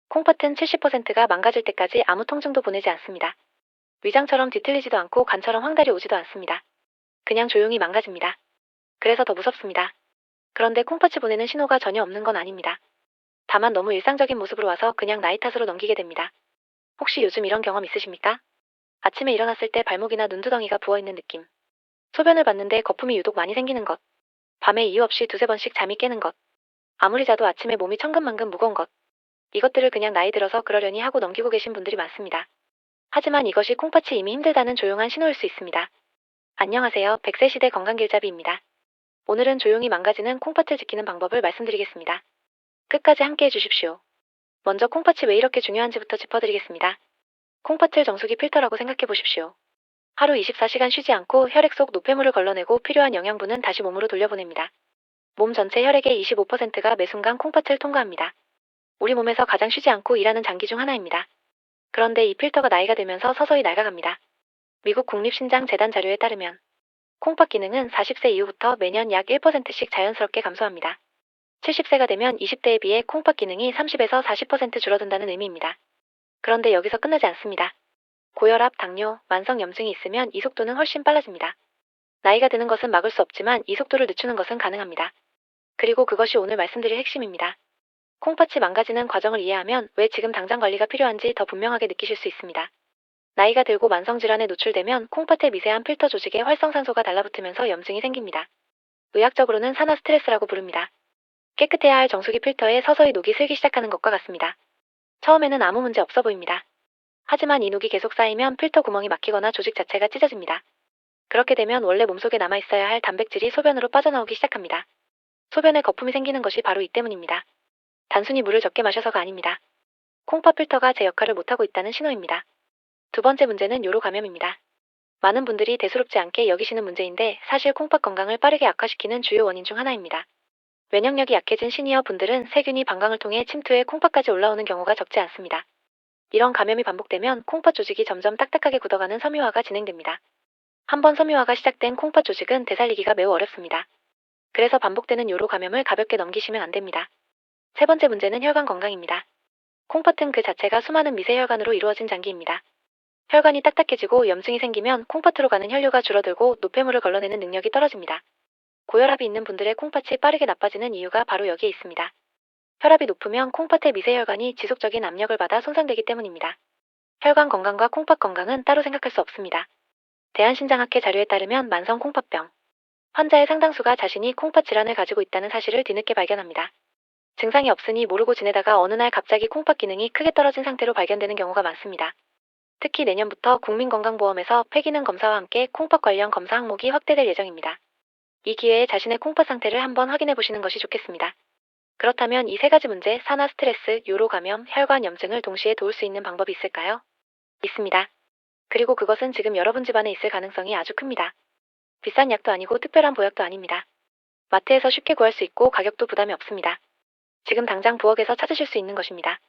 콩팥은 70%가 망가질 때까지 아무 통증도 보내지 않습니다. 위장처럼 뒤틀리지도 않고 간처럼 황달이 오지도 않습니다. 그냥 조용히 망가집니다. 그래서 더 무섭습니다. 그런데 콩팥이 보내는 신호가 전혀 없는 건 아닙니다. 다만 너무 일상적인 모습으로 와서 그냥 나이 탓으로 넘기게 됩니다. 혹시 요즘 이런 경험 있으십니까? 아침에 일어났을 때 발목이나 눈두덩이가 부어있는 느낌. 소변을 봤는데 거품이 유독 많이 생기는 것. 밤에 이유 없이 두세 번씩 잠이 깨는 것. 아무리 자도 아침에 몸이 천근만근 무거운 것. 이것들을 그냥 나이 들어서 그러려니 하고 넘기고 계신 분들이 많습니다. 하지만 이것이 콩팥이 이미 힘들다는 조용한 신호일 수 있습니다. 안녕하세요. 100세 시대 건강길잡이입니다. 오늘은 조용히 망가지는 콩팥을 지키는 방법을 말씀드리겠습니다. 끝까지 함께 해주십시오. 먼저 콩팥이 왜 이렇게 중요한지부터 짚어드리겠습니다. 콩팥을 정수기 필터라고 생각해 보십시오. 하루 24시간 쉬지 않고 혈액 속 노폐물을 걸러내고 필요한 영양분은 다시 몸으로 돌려보냅니다. 몸 전체 혈액의 25%가 매 순간 콩팥을 통과합니다. 우리 몸에서 가장 쉬지 않고 일하는 장기 중 하나입니다. 그런데 이 필터가 나이가 들면서 서서히 낡아갑니다. 미국 국립신장재단 자료에 따르면 콩팥 기능은 40세 이후부터 매년 약 1%씩 자연스럽게 감소합니다. 70세가 되면 20대에 비해 콩팥 기능이 30에서 40% 줄어든다는 의미입니다. 그런데 여기서 끝나지 않습니다. 고혈압, 당뇨, 만성염증이 있으면 이 속도는 훨씬 빨라집니다. 나이가 드는 것은 막을 수 없지만 이 속도를 늦추는 것은 가능합니다. 그리고 그것이 오늘 말씀드릴 핵심입니다. 콩팥이 망가지는 과정을 이해하면 왜 지금 당장 관리가 필요한지 더 분명하게 느끼실 수 있습니다. 나이가 들고 만성질환에 노출되면 콩팥의 미세한 필터 조직에 활성산소가 달라붙으면서 염증이 생깁니다. 의학적으로는 산화 스트레스라고 부릅니다. 깨끗해야 할 정수기 필터에 서서히 녹이 슬기 시작하는 것과 같습니다. 처음에는 아무 문제 없어 보입니다. 하지만 이 녹이 계속 쌓이면 필터 구멍이 막히거나 조직 자체가 찢어집니다. 그렇게 되면 원래 몸속에 남아있어야 할 단백질이 소변으로 빠져나오기 시작합니다. 소변에 거품이 생기는 것이 바로 이 때문입니다. 단순히 물을 적게 마셔서가 아닙니다. 콩팥 필터가 제 역할을 못하고 있다는 신호입니다. 두 번째 문제는 요로 감염입니다. 많은 분들이 대수롭지 않게 여기시는 문제인데 사실 콩팥 건강을 빠르게 악화시키는 주요 원인 중 하나입니다. 면역력이 약해진 시니어 분들은 세균이 방광을 통해 침투해 콩팥까지 올라오는 경우가 적지 않습니다. 이런 감염이 반복되면 콩팥 조직이 점점 딱딱하게 굳어가는 섬유화가 진행됩니다. 한번 섬유화가 시작된 콩팥 조직은 되살리기가 매우 어렵습니다. 그래서 반복되는 요로 감염을 가볍게 넘기시면 안 됩니다. 세 번째 문제는 혈관 건강입니다. 콩팥은 그 자체가 수많은 미세혈관으로 이루어진 장기입니다. 혈관이 딱딱해지고 염증이 생기면 콩팥으로 가는 혈류가 줄어들고 노폐물을 걸러내는 능력이 떨어집니다. 고혈압이 있는 분들의 콩팥이 빠르게 나빠지는 이유가 바로 여기에 있습니다. 혈압이 높으면 콩팥의 미세혈관이 지속적인 압력을 받아 손상되기 때문입니다. 혈관 건강과 콩팥 건강은 따로 생각할 수 없습니다. 대한신장학회 자료에 따르면 만성 콩팥병 환자의 상당수가 자신이 콩팥 질환을 가지고 있다는 사실을 뒤늦게 발견합니다. 증상이 없으니 모르고 지내다가 어느 날 갑자기 콩팥 기능이 크게 떨어진 상태로 발견되는 경우가 많습니다. 특히 내년부터 국민건강보험에서 폐기능 검사와 함께 콩팥 관련 검사 항목이 확대될 예정입니다. 이 기회에 자신의 콩팥 상태를 한번 확인해 보시는 것이 좋겠습니다. 그렇다면 이 세 가지 문제, 산화 스트레스, 요로 감염, 혈관 염증을 동시에 도울 수 있는 방법이 있을까요? 있습니다. 그리고 그것은 지금 여러분 집안에 있을 가능성이 아주 큽니다. 비싼 약도 아니고 특별한 보약도 아닙니다. 마트에서 쉽게 구할 수 있고 가격도 부담이 없습니다. 지금 당장 부엌에서 찾으실 수 있는 것입니다.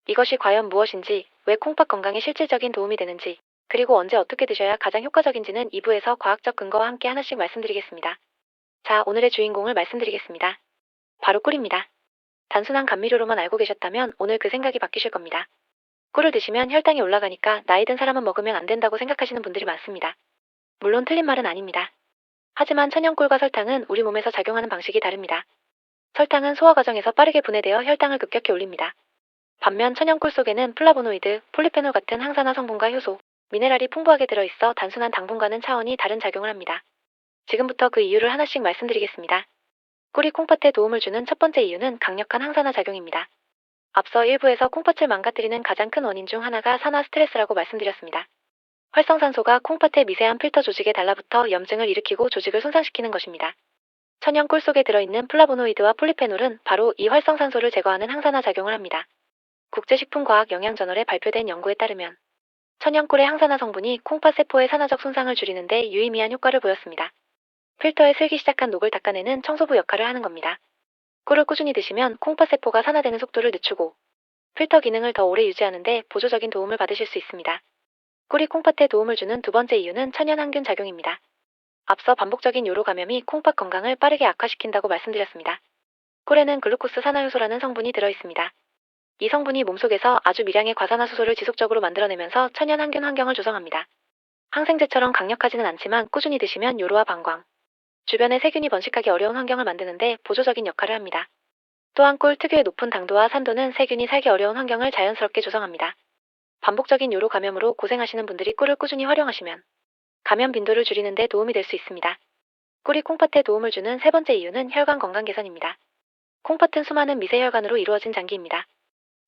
이것이 과연 무엇인지, 왜 콩팥 건강에 실질적인 도움이 되는지, 그리고 언제 어떻게 드셔야 가장 효과적인지는 2부에서 과학적 근거와 함께 하나씩 말씀드리겠습니다. 자, 오늘의 주인공을 말씀드리겠습니다. 바로 꿀입니다. 단순한 감미료로만 알고 계셨다면 오늘 그 생각이 바뀌실 겁니다. 꿀을 드시면 혈당이 올라가니까 나이 든 사람은 먹으면 안 된다고 생각하시는 분들이 많습니다. 물론 틀린 말은 아닙니다. 하지만 천연꿀과 설탕은 우리 몸에서 작용하는 방식이 다릅니다. 설탕은 소화 과정에서 빠르게 분해되어 혈당을 급격히 올립니다. 반면 천연꿀 속에는 플라보노이드, 폴리페놀 같은 항산화 성분과 효소, 미네랄이 풍부하게 들어있어 단순한 당분과는 차원이 다른 작용을 합니다. 지금부터 그 이유를 하나씩 말씀드리겠습니다. 꿀이 콩팥에 도움을 주는 첫 번째 이유는 강력한 항산화 작용입니다. 앞서 일부에서 콩팥을 망가뜨리는 가장 큰 원인 중 하나가 산화 스트레스라고 말씀드렸습니다. 활성산소가 콩팥의 미세한 필터 조직에 달라붙어 염증을 일으키고 조직을 손상시키는 것입니다. 천연 꿀 속에 들어있는 플라보노이드와 폴리페놀은 바로 이 활성산소를 제거하는 항산화 작용을 합니다. 국제식품과학영양저널에 발표된 연구에 따르면 천연 꿀의 항산화 성분이 콩팥 세포의 산화적 손상을 줄이는 데 유의미한 효과를 보였습니다. 필터에 슬기 시작한 녹을 닦아내는 청소부 역할을 하는 겁니다. 꿀을 꾸준히 드시면 콩팥 세포가 산화되는 속도를 늦추고 필터 기능을 더 오래 유지하는 데 보조적인 도움을 받으실 수 있습니다. 꿀이 콩팥에 도움을 주는 두 번째 이유는 천연 항균 작용입니다. 앞서 반복적인 요로 감염이 콩팥 건강을 빠르게 악화시킨다고 말씀드렸습니다. 꿀에는 글루코스 산화효소라는 성분이 들어있습니다. 이 성분이 몸속에서 아주 미량의 과산화수소를 지속적으로 만들어내면서 천연 항균 환경을 조성합니다. 항생제처럼 강력하지는 않지만 꾸준히 드시면 요로와 방광, 주변에 세균이 번식하기 어려운 환경을 만드는데 보조적인 역할을 합니다. 또한 꿀 특유의 높은 당도와 산도는 세균이 살기 어려운 환경을 자연스럽게 조성합니다. 반복적인 요로 감염으로 고생하시는 분들이 꿀을 꾸준히 활용하시면 감염 빈도를 줄이는 데 도움이 될 수 있습니다. 꿀이 콩팥에 도움을 주는 세 번째 이유는 혈관 건강 개선입니다. 콩팥은 수많은 미세혈관으로 이루어진 장기입니다.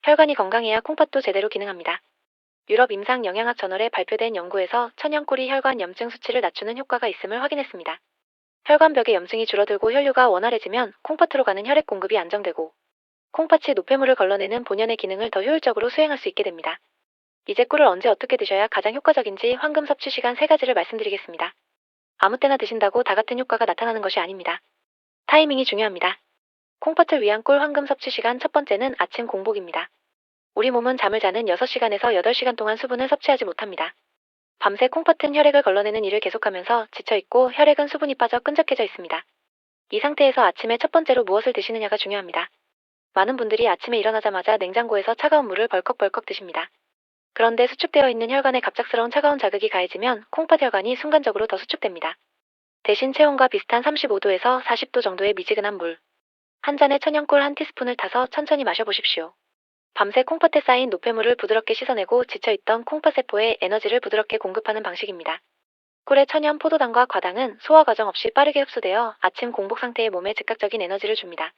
혈관이 건강해야 콩팥도 제대로 기능합니다. 유럽 임상 영양학 저널에 발표된 연구에서 천연꿀이 혈관 염증 수치를 낮추는 효과가 있음을 확인했습니다. 혈관벽의 염증이 줄어들고 혈류가 원활해지면 콩팥으로 가는 혈액 공급이 안정되고 콩팥이 노폐물을 걸러내는 본연의 기능을 더 효율적으로 수행할 수 있게 됩니다. 이제 꿀을 언제 어떻게 드셔야 가장 효과적인지 황금 섭취 시간 3가지를 말씀드리겠습니다. 아무 때나 드신다고 다 같은 효과가 나타나는 것이 아닙니다. 타이밍이 중요합니다. 콩팥을 위한 꿀 황금 섭취 시간 첫 번째는 아침 공복입니다. 우리 몸은 잠을 자는 6시간에서 8시간 동안 수분을 섭취하지 못합니다. 밤새 콩팥은 혈액을 걸러내는 일을 계속하면서 지쳐있고 혈액은 수분이 빠져 끈적해져 있습니다. 이 상태에서 아침에 첫 번째로 무엇을 드시느냐가 중요합니다. 많은 분들이 아침에 일어나자마자 냉장고에서 차가운 물을 벌컥벌컥 드십니다. 그런데 수축되어 있는 혈관에 갑작스러운 차가운 자극이 가해지면 콩팥 혈관이 순간적으로 더 수축됩니다. 대신 체온과 비슷한 35도에서 40도 정도의 미지근한 물, 한 잔에 천연꿀 한 티스푼을 타서 천천히 마셔보십시오. 밤새 콩팥에 쌓인 노폐물을 부드럽게 씻어내고 지쳐있던 콩팥 세포에 에너지를 부드럽게 공급하는 방식입니다. 꿀의 천연 포도당과 과당은 소화 과정 없이 빠르게 흡수되어 아침 공복 상태의 몸에 즉각적인 에너지를 줍니다.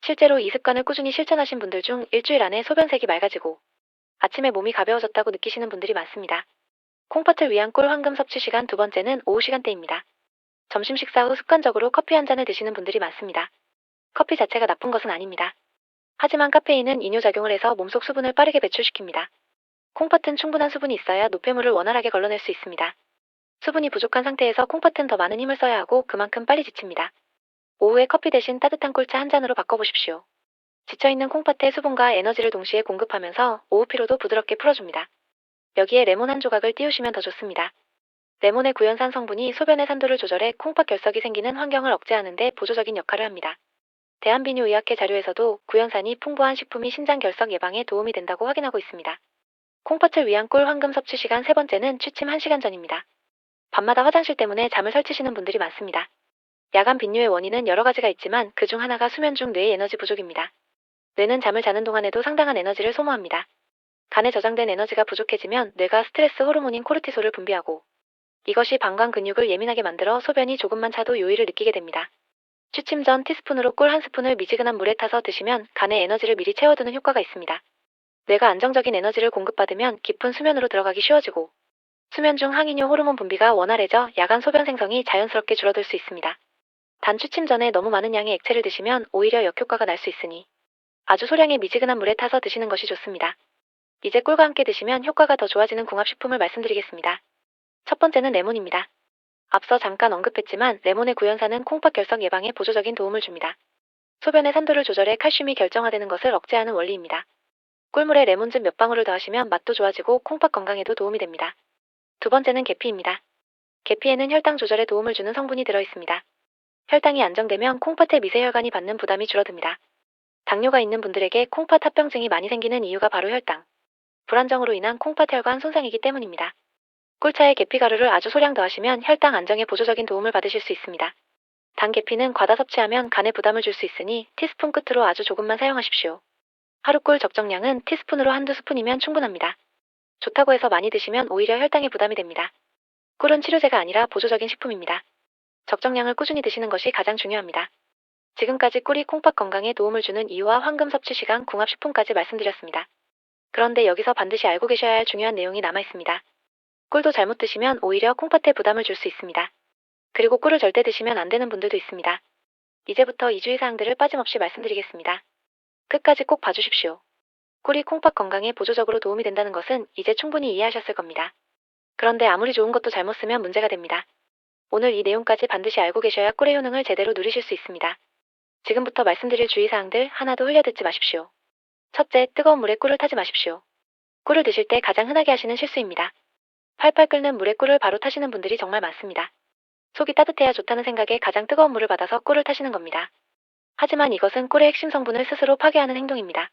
실제로 이 습관을 꾸준히 실천하신 분들 중 일주일 안에 소변색이 맑아지고 아침에 몸이 가벼워졌다고 느끼시는 분들이 많습니다. 콩팥을 위한 꿀 황금 섭취 시간 두 번째는 오후 시간대입니다. 점심 식사 후 습관적으로 커피 한 잔을 드시는 분들이 많습니다. 커피 자체가 나쁜 것은 아닙니다. 하지만 카페인은 이뇨작용을 해서 몸속 수분을 빠르게 배출시킵니다. 콩팥은 충분한 수분이 있어야 노폐물을 원활하게 걸러낼 수 있습니다. 수분이 부족한 상태에서 콩팥은 더 많은 힘을 써야 하고 그만큼 빨리 지칩니다. 오후에 커피 대신 따뜻한 꿀차 한 잔으로 바꿔보십시오. 지쳐있는 콩팥에 수분과 에너지를 동시에 공급하면서 오후 피로도 부드럽게 풀어줍니다. 여기에 레몬 한 조각을 띄우시면 더 좋습니다. 레몬의 구연산 성분이 소변의 산도를 조절해 콩팥 결석이 생기는 환경을 억제하는 데 보조적인 역할을 합니다. 대한비뇨의학회 자료에서도 구연산이 풍부한 식품이 신장 결석 예방에 도움이 된다고 확인하고 있습니다. 콩팥을 위한 꿀 황금 섭취 시간 세 번째는 취침 1시간 전입니다. 밤마다 화장실 때문에 잠을 설치시는 분들이 많습니다. 야간 빈뇨의 원인은 여러 가지가 있지만 그 중 하나가 수면 중 뇌의 에너지 부족입니다. 뇌는 잠을 자는 동안에도 상당한 에너지를 소모합니다. 간에 저장된 에너지가 부족해지면 뇌가 스트레스 호르몬인 코르티솔을 분비하고 이것이 방광 근육을 예민하게 만들어 소변이 조금만 차도 요의를 느끼게 됩니다. 취침 전 티스푼으로 꿀 한 스푼을 미지근한 물에 타서 드시면 간에 에너지를 미리 채워두는 효과가 있습니다. 뇌가 안정적인 에너지를 공급받으면 깊은 수면으로 들어가기 쉬워지고 수면 중 항이뇨 호르몬 분비가 원활해져 야간 소변 생성이 자연스럽게 줄어들 수 있습니다. 단 취침 전에 너무 많은 양의 액체를 드시면 오히려 역효과가 날 수 있으니 아주 소량의 미지근한 물에 타서 드시는 것이 좋습니다. 이제 꿀과 함께 드시면 효과가 더 좋아지는 궁합식품을 말씀드리겠습니다. 첫 번째는 레몬입니다. 앞서 잠깐 언급했지만 레몬의 구연산은 콩팥 결석 예방에 보조적인 도움을 줍니다. 소변의 산도를 조절해 칼슘이 결정화되는 것을 억제하는 원리입니다. 꿀물에 레몬즙 몇 방울을 더하시면 맛도 좋아지고 콩팥 건강에도 도움이 됩니다. 두 번째는 계피입니다. 계피에는 혈당 조절에 도움을 주는 성분이 들어있습니다. 혈당이 안정되면 콩팥의 미세혈관이 받는 부담이 줄어듭니다. 당뇨가 있는 분들에게 콩팥 합병증이 많이 생기는 이유가 바로 혈당, 불안정으로 인한 콩팥 혈관 손상이기 때문입니다. 꿀차에 계피가루를 아주 소량 더하시면 혈당 안정에 보조적인 도움을 받으실 수 있습니다. 단 계피는 과다 섭취하면 간에 부담을 줄 수 있으니 티스푼 끝으로 아주 조금만 사용하십시오. 하루 꿀 적정량은 티스푼으로 한두 스푼이면 충분합니다. 좋다고 해서 많이 드시면 오히려 혈당에 부담이 됩니다. 꿀은 치료제가 아니라 보조적인 식품입니다. 적정량을 꾸준히 드시는 것이 가장 중요합니다. 지금까지 꿀이 콩팥 건강에 도움을 주는 이유와 황금 섭취 시간 궁합식품까지 말씀드렸습니다. 그런데 여기서 반드시 알고 계셔야 할 중요한 내용이 남아 있습니다. 꿀도 잘못 드시면 오히려 콩팥에 부담을 줄 수 있습니다. 그리고 꿀을 절대 드시면 안 되는 분들도 있습니다. 이제부터 이 주의사항들을 빠짐없이 말씀드리겠습니다. 끝까지 꼭 봐주십시오. 꿀이 콩팥 건강에 보조적으로 도움이 된다는 것은 이제 충분히 이해하셨을 겁니다. 그런데 아무리 좋은 것도 잘못 쓰면 문제가 됩니다. 오늘 이 내용까지 반드시 알고 계셔야 꿀의 효능을 제대로 누리실 수 있습니다. 지금부터 말씀드릴 주의사항들 하나도 흘려듣지 마십시오. 첫째, 뜨거운 물에 꿀을 타지 마십시오. 꿀을 드실 때 가장 흔하게 하시는 실수입니다. 팔팔 끓는 물에 꿀을 바로 타시는 분들이 정말 많습니다. 속이 따뜻해야 좋다는 생각에 가장 뜨거운 물을 받아서 꿀을 타시는 겁니다. 하지만 이것은 꿀의 핵심 성분을 스스로 파괴하는 행동입니다.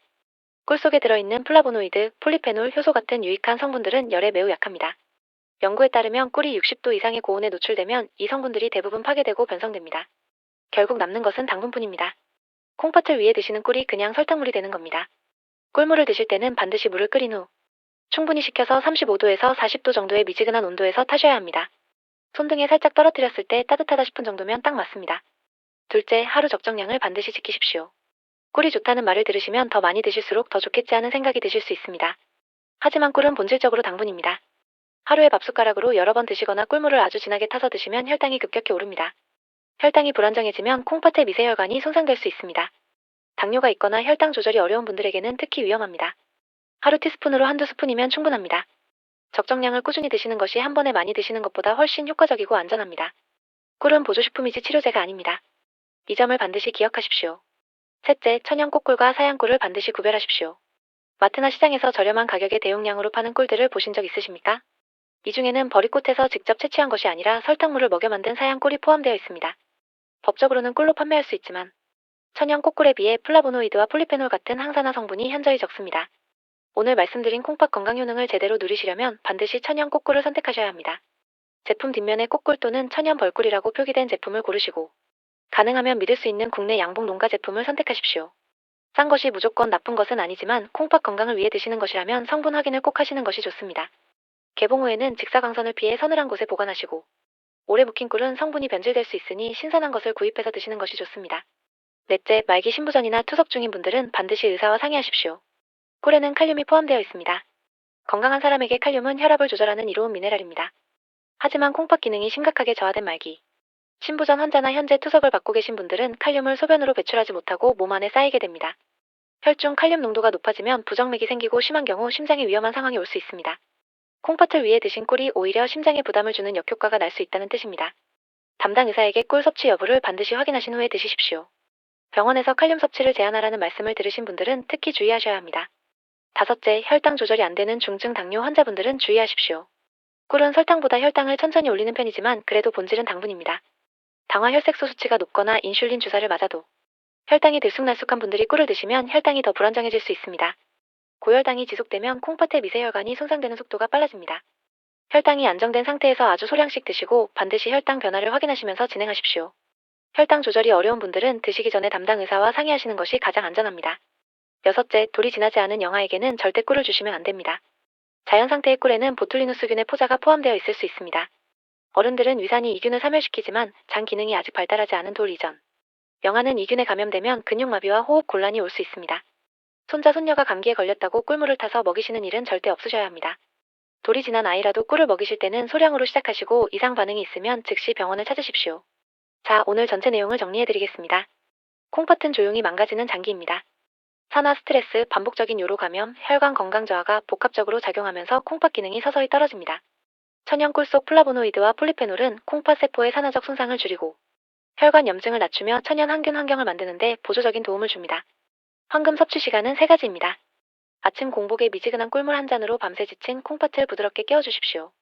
꿀 속에 들어있는 플라보노이드, 폴리페놀, 효소 같은 유익한 성분들은 열에 매우 약합니다. 연구에 따르면 꿀이 60도 이상의 고온에 노출되면 이 성분들이 대부분 파괴되고 변성됩니다. 결국 남는 것은 당분뿐입니다. 콩팥을 위해 드시는 꿀이 그냥 설탕물이 되는 겁니다. 꿀물을 드실 때는 반드시 물을 끓인 후 충분히 식혀서 35도에서 40도 정도의 미지근한 온도에서 타셔야 합니다. 손등에 살짝 떨어뜨렸을 때 따뜻하다 싶은 정도면 딱 맞습니다. 둘째, 하루 적정량을 반드시 지키십시오. 꿀이 좋다는 말을 들으시면 더 많이 드실수록 더 좋겠지 하는 생각이 드실 수 있습니다. 하지만 꿀은 본질적으로 당분입니다. 하루에 밥숟가락으로 여러 번 드시거나 꿀물을 아주 진하게 타서 드시면 혈당이 급격히 오릅니다. 혈당이 불안정해지면 콩팥의 미세혈관이 손상될 수 있습니다. 당뇨가 있거나 혈당 조절이 어려운 분들에게는 특히 위험합니다. 하루 티스푼으로 한두 스푼이면 충분합니다. 적정량을 꾸준히 드시는 것이 한 번에 많이 드시는 것보다 훨씬 효과적이고 안전합니다. 꿀은 보조식품이지 치료제가 아닙니다. 이 점을 반드시 기억하십시오. 셋째, 천연 꽃꿀과 사양 꿀을 반드시 구별하십시오. 마트나 시장에서 저렴한 가격에 대용량으로 파는 꿀들을 보신 적 있으십니까? 이 중에는 버리꽃에서 직접 채취한 것이 아니라 설탕물을 먹여 만든 사양 꿀이 포함되어 있습니다. 법적으로는 꿀로 판매할 수 있지만 천연 꽃꿀에 비해 플라보노이드와 폴리페놀 같은 항산화 성분이 현저히 적습니다. 오늘 말씀드린 콩팥 건강 효능을 제대로 누리시려면 반드시 천연 꽃꿀을 선택하셔야 합니다. 제품 뒷면에 꽃꿀 또는 천연 벌꿀이라고 표기된 제품을 고르시고 가능하면 믿을 수 있는 국내 양봉 농가 제품을 선택하십시오. 싼 것이 무조건 나쁜 것은 아니지만 콩팥 건강을 위해 드시는 것이라면 성분 확인을 꼭 하시는 것이 좋습니다. 개봉 후에는 직사광선을 피해 서늘한 곳에 보관하시고 오래 묵힌 꿀은 성분이 변질될 수 있으니 신선한 것을 구입해서 드시는 것이 좋습니다. 넷째, 말기 신부전이나 투석 중인 분들은 반드시 의사와 상의하십시오. 꿀에는 칼륨이 포함되어 있습니다. 건강한 사람에게 칼륨은 혈압을 조절하는 이로운 미네랄입니다. 하지만 콩팥 기능이 심각하게 저하된 말기 신부전 환자나 현재 투석을 받고 계신 분들은 칼륨을 소변으로 배출하지 못하고 몸 안에 쌓이게 됩니다. 혈중 칼륨 농도가 높아지면 부정맥이 생기고 심한 경우 심장에 위험한 상황이 올 수 있습니다. 콩팥을 위해 드신 꿀이 오히려 심장에 부담을 주는 역효과가 날 수 있다는 뜻입니다. 담당 의사에게 꿀 섭취 여부를 반드시 확인하신 후에 드시십시오. 병원에서 칼륨 섭취를 제한하라는 말씀을 들으신 분들은 특히 주의하셔야 합니다. 다섯째, 혈당 조절이 안 되는 중증 당뇨 환자분들은 주의하십시오. 꿀은 설탕보다 혈당을 천천히 올리는 편이지만 그래도 본질은 당분입니다. 당화 혈색소 수치가 높거나 인슐린 주사를 맞아도 혈당이 들쑥날쑥한 분들이 꿀을 드시면 혈당이 더 불안정해질 수 있습니다. 고혈당이 지속되면 콩팥의 미세혈관이 손상되는 속도가 빨라집니다. 혈당이 안정된 상태에서 아주 소량씩 드시고 반드시 혈당 변화를 확인하시면서 진행하십시오. 혈당 조절이 어려운 분들은 드시기 전에 담당 의사와 상의하시는 것이 가장 안전합니다. 여섯째, 돌이 지나지 않은 영아에게는 절대 꿀을 주시면 안 됩니다. 자연 상태의 꿀에는 보툴리누스균의 포자가 포함되어 있을 수 있습니다. 어른들은 위산이 이균을 사멸시키지만 장 기능이 아직 발달하지 않은 돌 이전 영아는 이균에 감염되면 근육마비와 호흡 곤란이 올 수 있습니다. 손자 손녀가 감기에 걸렸다고 꿀물을 타서 먹이시는 일은 절대 없으셔야 합니다. 돌이 지난 아이라도 꿀을 먹이실 때는 소량으로 시작하시고 이상 반응이 있으면 즉시 병원을 찾으십시오. 자, 오늘 전체 내용을 정리해드리겠습니다. 콩팥은 조용히 망가지는 장기입니다. 산화 스트레스, 반복적인 요로 감염, 혈관 건강 저하가 복합적으로 작용하면서 콩팥 기능이 서서히 떨어집니다. 천연 꿀 속 플라보노이드와 폴리페놀은 콩팥 세포의 산화적 손상을 줄이고 혈관 염증을 낮추며 천연 항균 환경을 만드는 데 보조적인 도움을 줍니다. 황금 섭취 시간은 3가지입니다. 아침 공복에 미지근한 꿀물 한 잔으로 밤새 지친 콩팥을 부드럽게 깨워주십시오.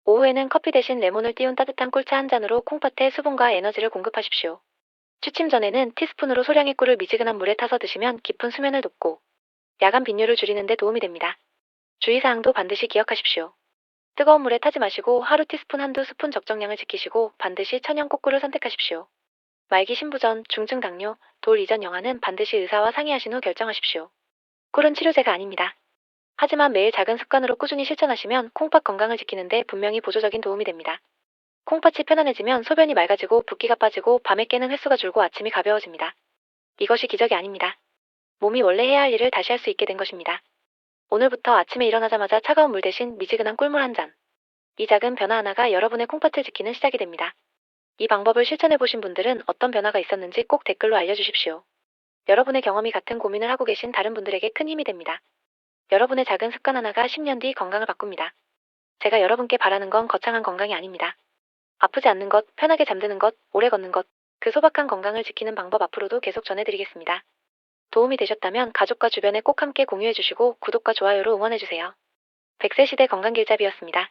오후에는 커피 대신 레몬을 띄운 따뜻한 꿀차 한 잔으로 콩팥에 수분과 에너지를 공급하십시오. 취침 전에는 티스푼으로 소량의 꿀을 미지근한 물에 타서 드시면 깊은 수면을 돕고 야간 빈뇨를 줄이는 데 도움이 됩니다. 주의사항도 반드시 기억하십시오. 뜨거운 물에 타지 마시고 하루 티스푼 한두 스푼 적정량을 지키시고 반드시 천연 꽃꿀을 선택하십시오. 말기 신부전, 중증 당뇨, 돌 이전 영아는 반드시 의사와 상의하신 후 결정하십시오. 꿀은 치료제가 아닙니다. 하지만 매일 작은 습관으로 꾸준히 실천하시면 콩팥 건강을 지키는데 분명히 보조적인 도움이 됩니다. 콩팥이 편안해지면 소변이 맑아지고 붓기가 빠지고 밤에 깨는 횟수가 줄고 아침이 가벼워집니다. 이것이 기적이 아닙니다. 몸이 원래 해야 할 일을 다시 할 수 있게 된 것입니다. 오늘부터 아침에 일어나자마자 차가운 물 대신 미지근한 꿀물 한 잔. 이 작은 변화 하나가 여러분의 콩팥을 지키는 시작이 됩니다. 이 방법을 실천해보신 분들은 어떤 변화가 있었는지 꼭 댓글로 알려주십시오. 여러분의 경험이 같은 고민을 하고 계신 다른 분들에게 큰 힘이 됩니다. 여러분의 작은 습관 하나가 10년 뒤 건강을 바꿉니다. 제가 여러분께 바라는 건 거창한 건강이 아닙니다. 아프지 않는 것, 편하게 잠드는 것, 오래 걷는 것, 그 소박한 건강을 지키는 방법 앞으로도 계속 전해드리겠습니다. 도움이 되셨다면 가족과 주변에 꼭 함께 공유해주시고 구독과 좋아요로 응원해주세요. 100세 시대 건강길잡이였습니다.